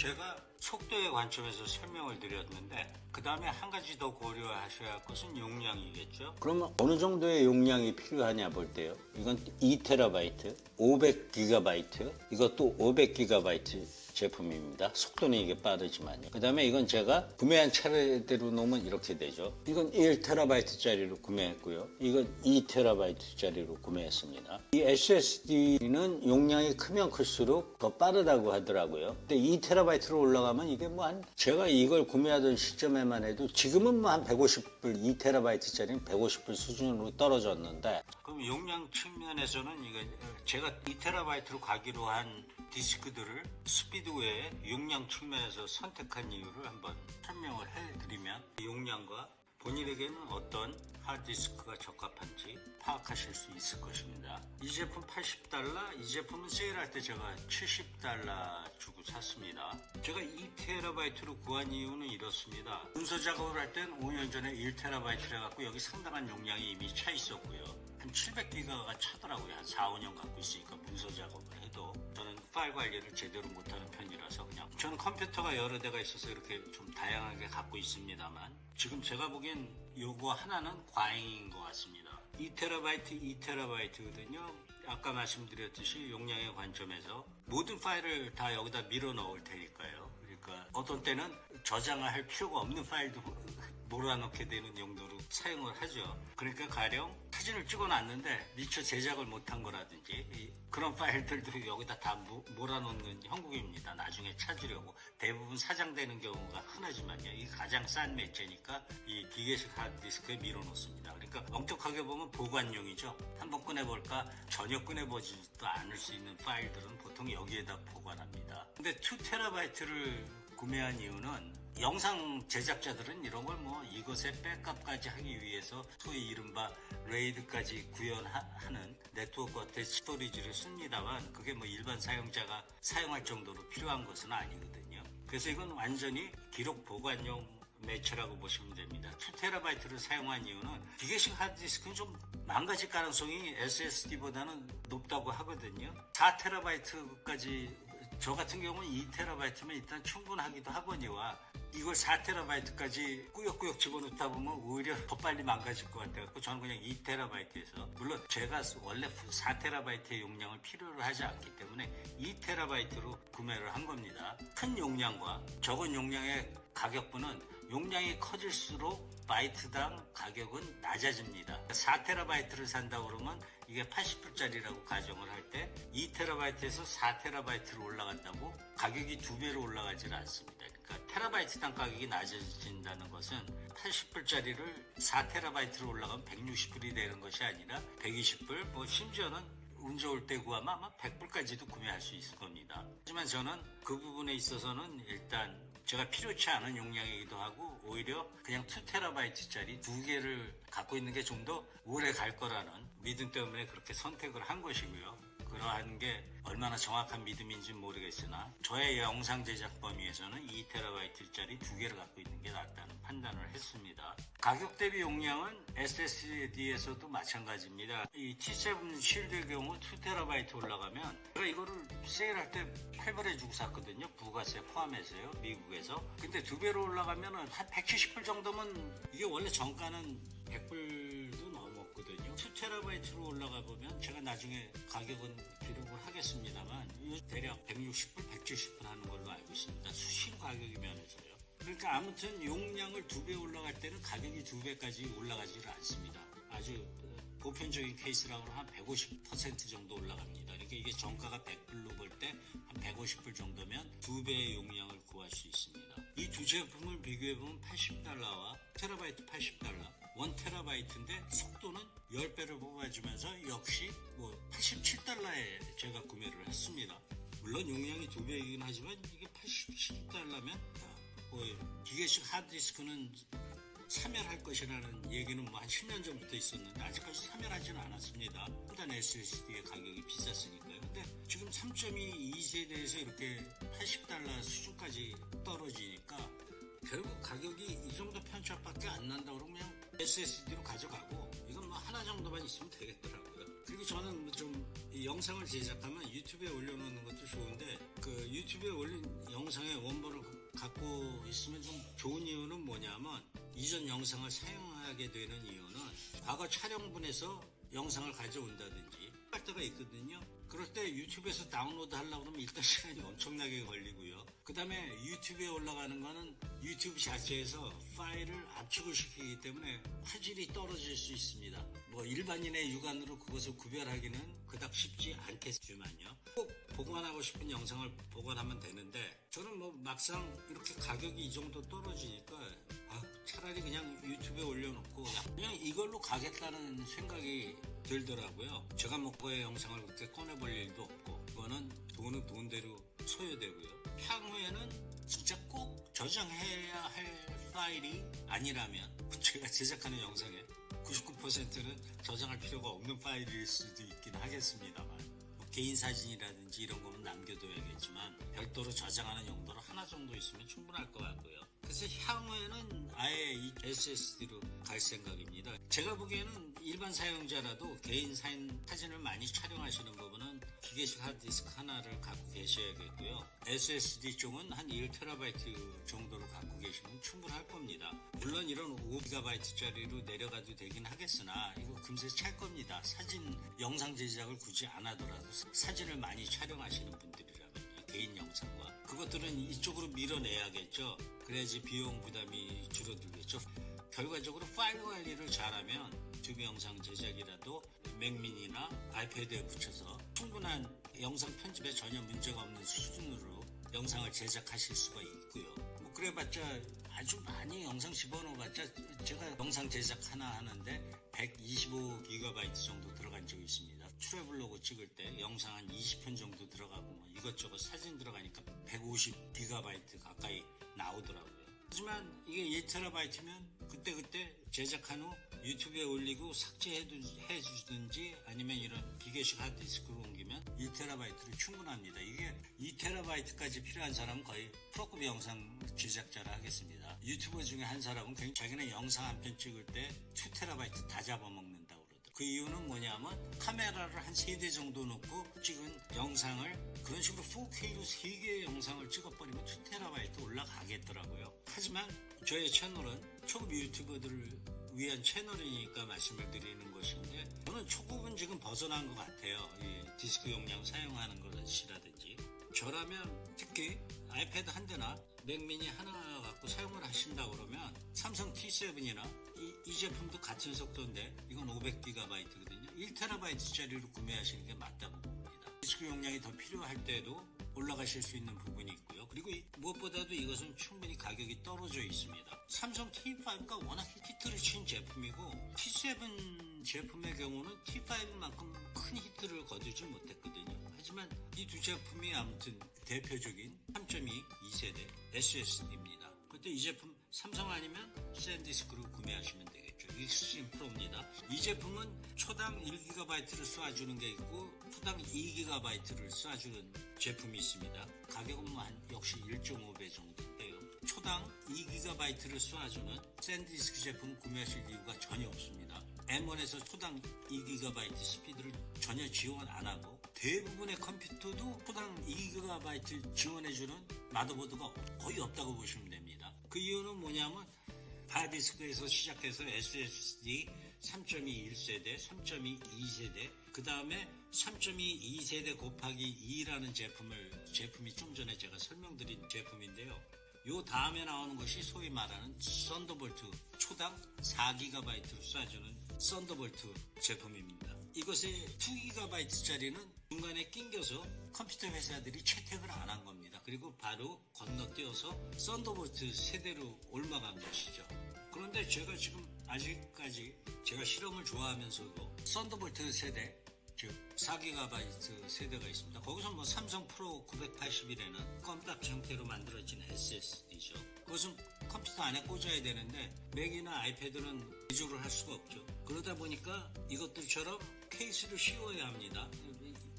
제가 속도의 관점에서 설명을 드렸는데 그 다음에 한 가지 더 고려하셔야 할 것은 용량이겠죠. 그러면 어느 정도의 용량이 필요하냐 볼 때요. 이건 2TB, 500GB, 이것도 500GB 제품입니다. 속도는 이게 빠르지만요. 그 다음에 이건 제가 구매한 차례대로 놓으면 이렇게 되죠. 이건 1TB짜리로 구매했고요. 이건 2TB짜리로 구매했습니다. 이 SSD는 용량이 크면 클수록 더 빠르다고 하더라고요. 근데 2TB로 올라가면 이게 뭐 제가 이걸 구매하던 시점에만 해도 지금은 뭐 한 150불, 2TB짜리는 150불 수준으로 떨어졌는데, 그럼 용량 측면에서는 이거 제가 2TB로 가기로 한 디스크들을 스피드 외에 용량 측면에서 선택한 이유를 한번 설명을 해드리면, 용량과 본인에게는 어떤 하드디스크가 적합한지 파악하실 수 있을 것입니다. 이 제품 $80, 이 제품은 세일할 때 제가 $70 주고 샀습니다. 제가 2TB로 구한 이유는 이렇습니다. 문서 작업을 할 땐 5년 전에 1TB를 해갖고 여기 상당한 용량이 이미 차 있었고요. 한 700기가가 차더라고요. 한 4, 5년 갖고 있으니까 문서 작업을 해도. 저는 파일 관리를 제대로 못하는 편이라서 그냥, 저는 컴퓨터가 여러 대가 있어서 이렇게 좀 다양하게 갖고 있습니다만, 지금 제가 보기엔 요거 하나는 과잉인 것 같습니다. 2TB거든요. 아까 말씀드렸듯이 용량의 관점에서 모든 파일을 다 여기다 밀어 넣을 테니까요. 그러니까 어떤 때는 저장을 할 필요가 없는 파일도 몰아넣게 되는 용도로 사용을 하죠. 그러니까 가령 사진을 찍어놨는데 미처 제작을 못한 거라든지 그런 파일들도 여기다 다 몰아넣는 형국입니다. 나중에 찾으려고. 대부분 사장되는 경우가 흔하지만요. 이게 가장 싼 매체니까 이 기계식 하드디스크에 밀어놓습니다. 그러니까 엄격하게 보면 보관용이죠. 한번 꺼내볼까? 전혀 꺼내보지도 않을 수 있는 파일들은 보통 여기에다 보관합니다. 근데 2TB를 구매한 이유는, 영상 제작자들은 이런 걸 뭐 이것의 백업까지 하기 위해서 소위 이른바 레이드까지 구현하는 네트워크 어태치 스토리지를 씁니다만, 그게 뭐 일반 사용자가 사용할 정도로 필요한 것은 아니거든요. 그래서 이건 완전히 기록 보관용 매체라고 보시면 됩니다. 2TB를 사용한 이유는 기계식 하드디스크는 좀 망가질 가능성이 SSD보다는 높다고 하거든요. 4TB까지, 저 같은 경우는 2TB면 일단 충분하기도 하거니와, 이걸 4TB까지 꾸역꾸역 집어넣다 보면 오히려 더 빨리 망가질 것 같아서 저는 그냥 2TB에서, 물론 제가 원래 4TB의 용량을 필요로 하지 않기 때문에 2TB로 구매를 한 겁니다. 큰 용량과 적은 용량의 가격분은 용량이 커질수록 바이트당 가격은 낮아집니다. 4TB를 산다 그러면 이게 80불짜리라고 가정을 할 때 2TB에서 4TB로 올라간다고 가격이 2배로 올라가지는 않습니다. 그러니까 테라바이트당 가격이 낮아진다는 것은 80불짜리를 4TB로 올라가면 160불이 되는 것이 아니라 120불, 뭐 심지어는 운 좋을 때 구하면 아마 100불까지도 구매할 수 있을 겁니다. 하지만 저는 그 부분에 있어서는 일단 제가 필요치 않은 용량이기도 하고, 오히려 그냥 2TB짜리 두 개를 갖고 있는 게 좀 더 오래 갈 거라는 믿음 때문에 그렇게 선택을 한 것이고요. 그러한 게 얼마나 정확한 믿음인지는 모르겠으나 저의 영상 제작 범위에서는 2TB짜리 두 개를 갖고 있는 게 낫다는 판단을 했습니다. 가격 대비 용량은 SSD에서도 마찬가지입니다. 이 T7 쉴드의 경우 2TB 올라가면, 제가 이거를 세일할 때 8불에 주고 샀거든요. 부가세 포함해서요, 미국에서. 근데 두 배로 올라가면 한 170불 정도면, 이게 원래 정가는 100불도 넘었거든요. 2TB로 올라가 보면 제가 나중에 가격은 기록을 하겠습니다만 대략 160불, 170불 하는 걸로 알고 있습니다. 수신 가격이 면에서요. 그러니까 아무튼 용량을 2배 올라갈 때는 가격이 2배까지 올라가지를 않습니다. 아주 보편적인 케이스라고 한 150% 정도 올라갑니다. 그러니까 이게 정가가 100불로 볼 때 한 150불 정도면 2배의 용량을 구할 수 있습니다. 이 두 제품을 비교해보면 $80와 테라바이트 $80, 1TB인데 속도는 10배를 뽑아주면서 역시 뭐 $87에 제가 구매를 했습니다. 물론 용량이 2배이긴 하지만 이게 $87면 뭐 기계식 하드디스크는 사멸할 것이라는 얘기는 뭐 한 10년 전부터 있었는데 아직까지 사멸하지는 않았습니다. 일단 SSD의 가격이 비쌌으니까요. 근데 지금 3.2 2세대에서 이렇게 $80 수준까지 떨어지니까 결국 가격이 이 정도 편차밖에 안 난다 그러면 그냥 SSD로 가져가고, 이건 뭐 하나 정도만 있으면 되겠더라고요. 그리고 저는 좀 영상을 제작하면 유튜브에 올려놓는 것도 좋은데 그 유튜브에 올린 영상의 원본을 갖고 있으면 좀 좋은 이유는 뭐냐면 이전 영상을 사용하게 되는 이유는 과거 촬영분에서 영상을 가져온다든지 할 때가 있거든요. 그럴 때 유튜브에서 다운로드 하려고 그러면 일단 시간이 엄청나게 걸리고요. 그 다음에 유튜브에 올라가는 거는 유튜브 자체에서 파일을 압축을 시키기 때문에 화질이 떨어질 수 있습니다. 뭐 일반인의 육안으로 그것을 구별하기는 그닥 쉽지 않겠지만요. 꼭 보관하고 싶은 영상을 보관하면 되는데 저는 뭐 막상 이렇게 가격이 이 정도 떨어지니까 차라리 그냥 유튜브에 올려놓고 그냥 이걸로 가겠다는 생각이 들더라고요. 제가 뭐 그의 영상을 그렇게 꺼내볼 일도 없고 그거는 돈은 돈대로 소요되고요. 향후에는 진짜 꼭 저장해야 할 파일이 아니라면 제가 제작하는 영상의 99%는 저장할 필요가 없는 파일일 수도 있긴 하겠습니다만 개인 사진이라든지 이런 거는 남겨둬야겠지만 별도로 저장하는 용도로 하나 정도 있으면 충분할 것 같고요. 그래서 향후에는 아예 이 SSD로 갈 생각입니다. 제가 보기에는 일반 사용자라도 개인 사진을 많이 촬영하시는 부분은 기계식 하드디스크 하나를 갖고 계셔야겠고요. SSD 쪽은 한 1TB 정도로 갖고 계시면 충분할 겁니다. 물론 이런 5GB짜리로 내려가도 되긴 하겠으나 이거 금세 찰 겁니다. 사진, 영상 제작을 굳이 안 하더라도 사진을 많이 촬영하시는 분들이라면요. 개인 영상과 그것들은 이쪽으로 밀어내야겠죠. 그래야지 비용 부담이 줄어들겠죠. 결과적으로 파일 관리를 잘하면 유튜브 영상 제작이라도 맥미니나 아이패드에 붙여서 충분한 영상 편집에 전혀 문제가 없는 수준으로 영상을 제작하실 수가 있고요. 뭐 그래봤자 아주 많이 영상 집어넣어봤자 제가 영상 제작 하나 하는데 125GB 정도 들어간 적이 있습니다. 트래블로그 찍을 때 영상 한 20편 정도 들어가고 뭐 이것저것 사진 들어가니까 150GB 가까이 나오더라고요. 하지만 이게 1TB면 그때그때 제작한 후 유튜브에 올리고 삭제해주든지 아니면 이런 기계식 하드디스크로 옮기면 1TB로 충분합니다. 이게 2TB까지 필요한 사람은 거의 프로급 영상 제작자라 하겠습니다. 유튜버 중에 한 사람은 자기는 영상 한 편 찍을 때 2TB 다 잡아먹는다고 그러더라고요. 그 이유는 뭐냐면 카메라를 한 3대 정도 놓고 찍은 영상을 그런 식으로 4K로 3개의 영상을 찍어버리면 2TB 올라가겠더라고요. 하지만 저의 채널은 초급 유튜버들을 위한 채널이니까 말씀을 드리는 것인데 저는 초급은 지금 벗어난 것 같아요. 이 디스크 용량 사용하는 것이라든지 저라면 특히 아이패드 한 대나 맥미니 하나 갖고 사용을 하신다 그러면 삼성 T7이나 이 제품도 같은 속도인데 이건 500GB거든요. 1TB짜리로 구매하시는 게 맞다고 봅니다. 디스크 용량이 더 필요할 때도 올라가실 수 있는 부분이 있고요. 그리고 무엇보다도 이것은 충분히 가격이 떨어져 있습니다. 삼성 T5가 워낙 히트를 친 제품이고 T7 제품의 경우는 T5만큼 큰 히트를 거두지 못했거든요. 하지만 이 두 제품이 아무튼 대표적인 3.2 2세대 SSD입니다. 그때 이 제품 삼성 아니면 샌디스크로 구매하시면 되겠죠. 익스트림 프로입니다. 이 제품은 초당 1GB를 쏴주는 게 있고 초당 2GB를 쏴주는 제품이 있습니다. 가격은 역시 1.5배 정도인데요. 초당 2GB를 쏴주는 샌디스크 제품 구매하실 이유가 전혀 없습니다. M1에서 초당 2GB 스피드를 전혀 지원 안 하고 대부분의 컴퓨터도 초당 2GB 지원해주는 마더보드가 거의 없다고 보시면 됩니다. 그 이유는 뭐냐면 하드디스크에서 시작해서 SSD 3.2 1세대, 3.2 2세대, 그 다음에 3.2 2세대 곱하기 2라는 제품이 좀 전에 제가 설명드린 제품인데요. 요 다음에 나오는 것이 소위 말하는 썬더볼트 초당 4GB를 쏴주는 썬더볼트 제품입니다. 이것의 2GB짜리는 중간에 낑겨서 컴퓨터 회사들이 채택을 안 한 겁니다. 그리고 바로 건너뛰어서 썬더볼트 세대로 옮아간 것이죠. 그런데 제가 지금 아직까지 제가 실험을 좋아하면서도 썬더볼트 세대 즉 4GB 세대가 있습니다. 거기서 뭐 삼성 프로 981에는 껌딱지 형태로 만들어진 SSD죠. 그것은 컴퓨터 안에 꽂아야 되는데 맥이나 아이패드는 비조를 할 수가 없죠. 그러다 보니까 이것들처럼 케이스를 씌워야 합니다.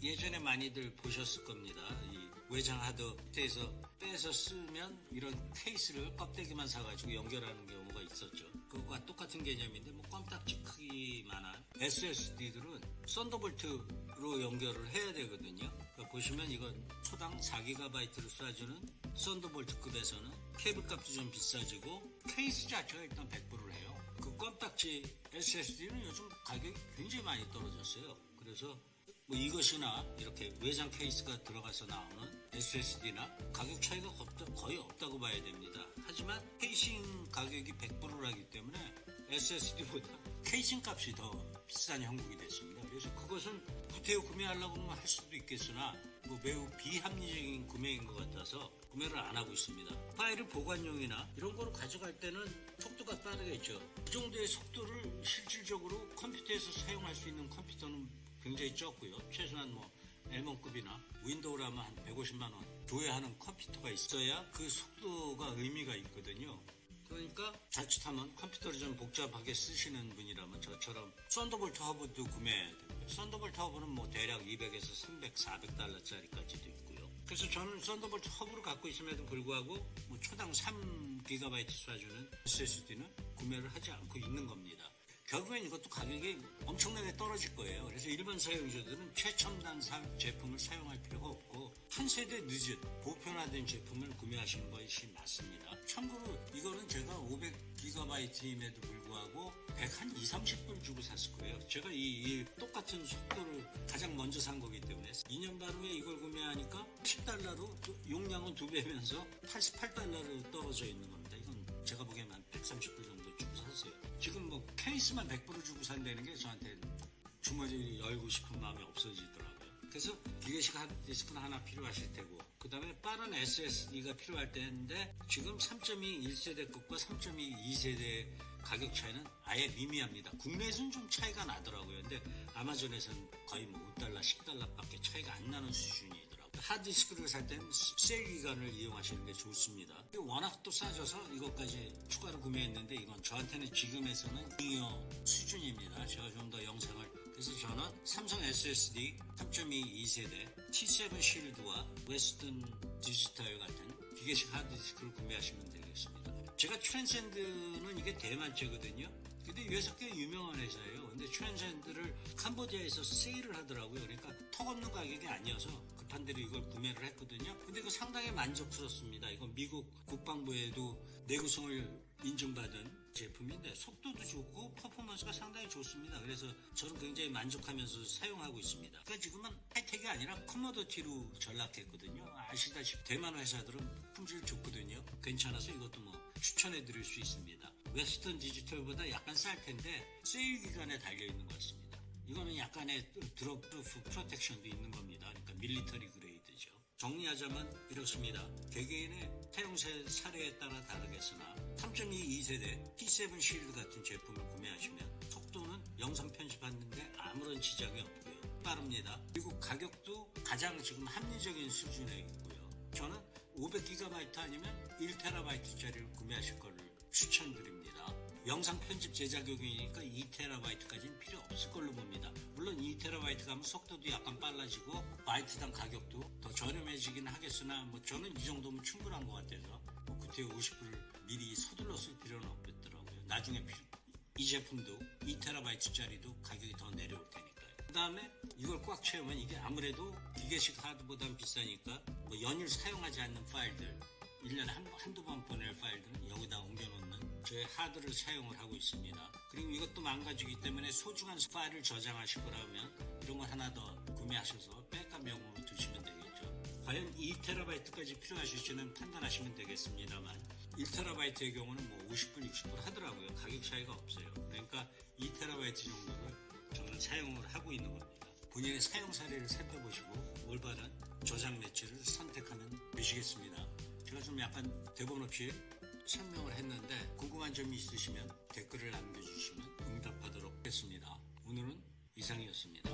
예전에 많이들 보셨을 겁니다. 이 외장 하드에서 빼서 쓰면 이런 케이스를 껍데기만 사가지고 연결하는 경우가 있었죠. 그거와 똑같은 개념인데 뭐 껌딱지 크기만한 SSD들은 썬더볼트로 연결을 해야 되거든요. 그러니까 보시면 이건 초당 4GB를 쏴주는 썬더볼트급에서는 케이블 값도 좀 비싸지고 케이스 자체가 일단 100불을 해요. 그 껌딱지 SSD는 요즘 가격이 굉장히 많이 떨어졌어요. 그래서 뭐 이것이나 이렇게 외장 케이스가 들어가서 나오는 SSD나 가격 차이가 거의 없다고 봐야 됩니다. 하지만 케이싱 가격이 100불을 하기 때문에 SSD보다 케이싱 값이 더 비싼 형국이 됐습니다. 그래서 그것은 구태여 구매하려고 하면 할 수도 있겠으나 뭐 매우 비합리적인 구매인 것 같아서 구매를 안 하고 있습니다. 파일을 보관용이나 이런 거로 가져갈 때는 속도가 빠르겠죠. 그 정도의 속도를 실질적으로 컴퓨터에서 사용할 수 있는 컴퓨터는 굉장히 적고요. 최소한 뭐 M1급이나 윈도우라면 한 150만 원 조회하는 컴퓨터가 있어야 그 속도가 의미가 있거든요. 그러니까 자칫하면 컴퓨터를 좀 복잡하게 쓰시는 분이라면 저처럼 썬더볼트 허브도 구매해야 되고요. 썬더볼트 허브는 뭐 대략 200에서 300, 400달러짜리까지도 있고요. 그래서 저는 썬더볼트 허브를 갖고 있음에도 불구하고 뭐 초당 3GB 쏴주는 SSD는 구매를 하지 않고 있는 겁니다. 결국엔 이것도 가격이 엄청나게 떨어질 거예요. 그래서 일반 사용자들은 최첨단 제품을 사용할 필요가 없고 한 세대 늦은 보편화된 제품을 구매하시는 것이 맞습니다. 참고로 이거는 제가 500GB임에도 불구하고 120-30불 주고 샀을 거예요. 제가 이 똑같은 속도를 가장 먼저 산 거기 때문에 2년 반 후에 이걸 구매하니까 10달러로 용량은 2배면서 88달러로 떨어져 있는 겁니다. 이건 제가 보기에는 한 130불 정도 주고 샀어요. 지금 뭐 케이스만 100불을 주고 산다는 게 저한테 주머니 열고 싶은 마음이 없어지더라고요. 그래서 기계식 하드디스크는 하나 필요하실 테고 그 다음에 빠른 SSD가 필요할 때인데 지금 3.2 1세대급과 3.2 2세대 가격 차이는 아예 미미합니다. 국내에서는 좀 차이가 나더라고요. 근데 아마존에서는 거의 뭐 5달러, 10달러밖에 차이가 안 나는 수준이더라고요. 하드디스크를 살 때는 세일 기간을 이용하시는 게 좋습니다. 워낙 또 싸져서 이것까지 추가로 구매했는데 이건 저한테는 지금에서는 잉여 수준입니다. 제가 좀 더 영상을 그래서 저는 삼성 SSD 3.2 2세대 T7 쉴드와 웨스턴 디지털 같은 기계식 하드디스크를 구매하시면 되겠습니다. 제가 트랜센드는 이게 대만제거든요. 근데 유에서 꽤 유명한 회사예요. 근데 트랜센드를 캄보디아에서 세일을 하더라고요. 그러니까 턱없는 가격이 아니어서 급한 대로 이걸 구매를 했거든요. 근데 이거 상당히 만족스럽습니다. 이건 미국 국방부에도 내구성을 인증받은 제품인데 속도도 좋고 퍼포먼스가 상당히 좋습니다. 그래서 저는 굉장히 만족하면서 사용하고 있습니다. 그러니까 지금은 하이텍이 아니라 커머더티로 전락했거든요. 아시다시피 대만 회사들은 품질 좋거든요. 괜찮아서 이것도 뭐 추천해 드릴 수 있습니다. 웨스턴 디지털보다 약간 쌀 텐데 세일 기간에 달려있는 것 같습니다. 이거는 약간의 드롭 프루프 프로텍션도 있는 겁니다. 그러니까 밀리터리 그레이드죠. 정리하자면 이렇습니다. 개개인의 사용세 사례에 따라 다르겠으나 3.2 2세대 T7 쉴드 같은 제품을 구매하시면 속도는 영상 편집하는데 아무런 지장이 없고요. 빠릅니다. 그리고 가격도 가장 지금 합리적인 수준에 있고요. 저는 500GB 아니면 1TB짜리를 구매하실 거를 추천드립니다. 영상 편집 제작용이니까 2TB까지는 필요 없을 걸로 봅니다. 물론 2TB 가면 속도도 약간 빨라지고 바이트당 가격도 더 저렴해지긴 하겠으나 뭐 저는 이 정도면 충분한 것 같아서 뭐 그때 50불 미리 서둘러 쓸 필요는 없겠더라고요. 나중에 이 제품도 2TB짜리도 가격이 더 내려올 테니까요. 그 다음에 이걸 꽉 채우면 이게 아무래도 기계식 하드보단 비싸니까 뭐 연일 사용하지 않는 파일들 1년에 한두 번 보낼 파일들은 여기다 옮겨놓는 저의 하드를 사용을 하고 있습니다. 그리고 이것도 망가지기 때문에 소중한 파일을 저장하실 거라면 이런 거 하나 더 구매하셔서 백업용으로 두시면 되겠죠. 과연 2TB까지 필요하실지는 판단하시면 되겠습니다만 1TB의 경우는 뭐 50불, 60불 하더라고요. 가격 차이가 없어요. 그러니까 2TB 정도를 저는 사용을 하고 있는 겁니다. 본인의 사용 사례를 살펴보시고 올바른 저장 매체를 선택하면 되시겠습니다. 제가 좀 약간 대본 없이 설명을 했는데 궁금한 점이 있으시면 댓글을 남겨주시면 응답하도록 하겠습니다. 오늘은 이상이었습니다.